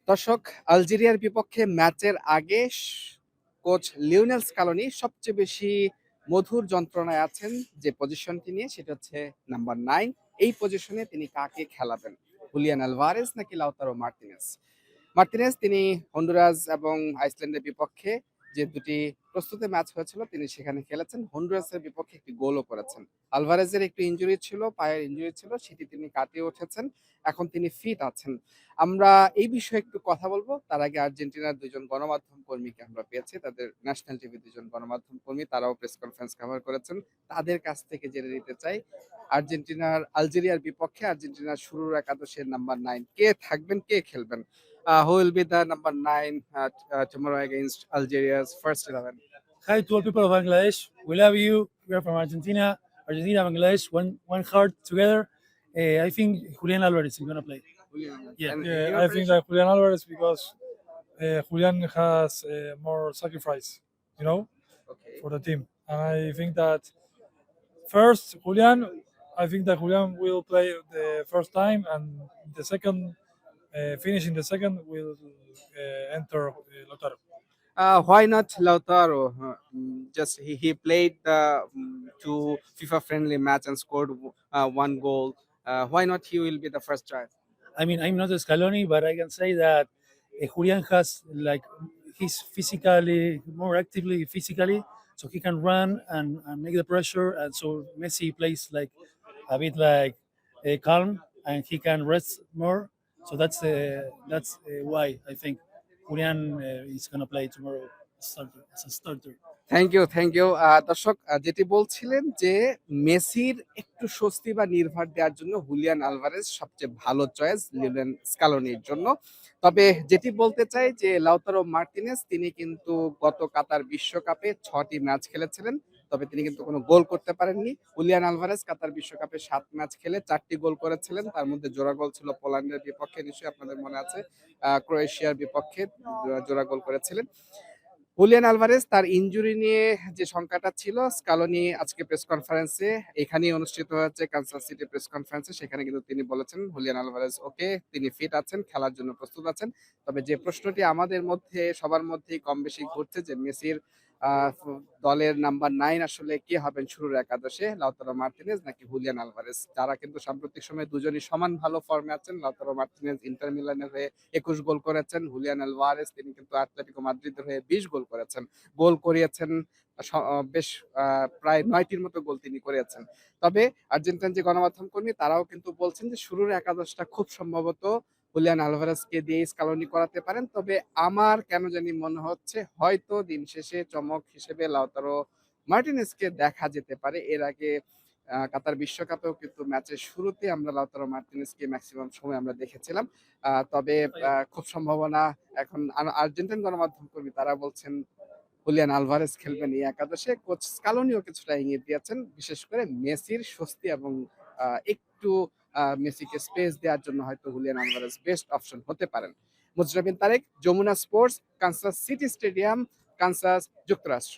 দর্শক, আলজেরিয়ার বিপক্ষে ম্যাচের আগে কোচ লিওনেল স্কালোনি সবচেয়ে বেশি মধুর যন্ত্রণায় আছেন যে পজিশনটি নিয়ে, সেটা হচ্ছে নাম্বার 9। এই পজিশনে তিনি কাকে খেলাবেন, হুলিয়ান আলভারেজ নাকি লাউতারো মার্টিনেজ? মার্টিনেজ তিনি হন্ডুরাস এবং আইসল্যান্ডের বিপক্ষে যে দুটি প্রস্তুতি ম্যাচ হয়েছিল তিনি সেখানে খেলেছেন, হন্ডুরাসের বিপক্ষে একটি গোলও করেছেন। আলভারেজের একটু ইনজুরি ছিল, পায়ের ইনজুরি ছিল, সেটি তিনি কাটিয়ে উঠেছেন, এখন তিনি ফিট আছেন। আমরা এই বিষয়ে একটু কথা বলবো। তার আগে আর্জেন্টিনার দুইজন গণমাধ্যম কর্মীকে আমরা পেয়েছি, তাদের ন্যাশনাল টিভি দুজন গণমাধ্যম কর্মী, তারাও প্রেস কনফারেন্স কভার করেছেন। তাদের কাছ থেকে জেনে নিতে চাই আলজেরিয়ার বিপক্ষে আর্জেন্টিনার শুরুর একাদশের নাম্বার 9 কে থাকবেন, কে খেলবেন? Who will be the number 9 tomorrow against Algeria's first 11? Hi to all people of Bangladesh. We love you. We are from Argentina. Argentina, Bangladesh, one heart together. I think Julian Alvarez is gonna play. Yeah. And Yeah, your I think prediction? that Julian Alvarez because Julian has more sacrifice, Okay. for the team. And I think that first Julian, I think that Julian will play the first time, and the second, finishing the second, will enter Lautaro. Why not Lautaro? Just he played the two FIFA friendly match and scored one goal. Why not he will be the first choice? I mean, I'm not a Scaloni, but I can say that Julian has like he's physically more actively physically, so he can run and make the pressure, and so Messi plays like a bit like calm, and he can rest more. So that's why I think Julian is gonna play tomorrow as a starter. Thank you. দর্শক, যেটি বলছিলেন যে মেসির একটু স্বস্তি বা নির্ভার দেওয়ার জন্য হুলিয়ান আলভারেজ সবচেয়ে ভালো চয়েস লিওনেল স্কালোনির জন্য। তবে যেটি বলতে চাই যে লাউতারো মার্টিনেজ তিনি কিন্তু গত কাতার বিশ্বকাপে 6টি ম্যাচ খেলেছিলেন, তবে তিনি কিন্তু কোনো গোল করতে পারেননি। হুলিয়ান আলভারেজ কাতার বিশ্বকাপে 7 ম্যাচ খেলে 4টি গোল করেছিলেন, তার মধ্যে জোড়া গোল ছিল পোল্যান্ডের বিপক্ষে, নিশ্চয়ই আপনাদের মনে আছে। ক্রোয়েশিয়ার বিপক্ষে জোড়া গোল করেছিলেন। হুলিয়ান আলভারেজ তার ইনজুরি নিয়ে যে শঙ্কাটা ছিল, স্কালোনি আজকে প্রেস কনফারেন্সে এখানেই অনুষ্ঠিত হয়েছে কানসাস সিটি প্রেস কনফারেন্সে, সেখানে কিন্তু তিনি বলেছেন হুলিয়ান আলভারেজ ওকে, তিনি ফিট আছেন, খেলার জন্য প্রস্তুত আছেন। তবে যে প্রশ্নটি আমাদের মধ্যে সবার মধ্যেই কম বেশি ঘুরছে যে মেসির দলের নাম্বার 9 আসলে কে হবেন শুরুর একাদশে, লাউতারো মার্টিনেজ নাকি হুলিয়ান আলভারেজ? যারা কিন্তু সাম্প্রতিক সময়ে দুজনই সমান ভালো ফর্মে আছেন। লাউতারো মার্টিনেজ ইন্টার মিলানের হয়ে 21 গোল করেছেন, হুলিয়ান আলভারেজ তিনি কিন্তু আতলেতিকো মাদ্রিদের হয়ে 20 গোল করেছেন, গোল করিয়েছেন বেশ প্রায় 9টির মতো গোল তিনি করেছেন। তবে আর্জেন্টিনার যে গণমাধ্যম কর্মী তারাও কিন্তু বলছেন যে শুরুর একাদশটা খুব সম্ভবত হুলিয়ান আলভারেজকে দিয়ে স্কালোনি করাতে পারেন। তবে আমার কেন জানি মনে হচ্ছে হয়তো দিন শেষে চমক হিসেবে লাউতারো মার্টিনেজকে দেখা যেতে পারে। এর আগে কাতার বিশ্বকাপেও কিন্তু ম্যাচের শুরুতে আমরা লাউতারো মার্টিনেজকে ম্যাক্সিমাম সময় আমরা দেখেছিলাম। তবে খুব সম্ভাবনা এখন আর্জেন্টাইন গণমাধ্যম কর্মী তারা বলছেন হুলিয়ান আলভারেজ খেলবেন এই একাদশে। কোচ স্কালোনিও কিছুটা ইঙ্গিত দিয়েছেন, বিশেষ করে মেসির স্বস্তি এবং একটু মেসিকে স্পেস দেওয়ার জন্য হয়তো হুলিয়ান আলভারেজ বেস্ট অপশন হতে পারেন। মুজরাবিন Tareq, Jamuna sports, Kansas City stadium, Kansas, যুক্তরাষ্ট্র।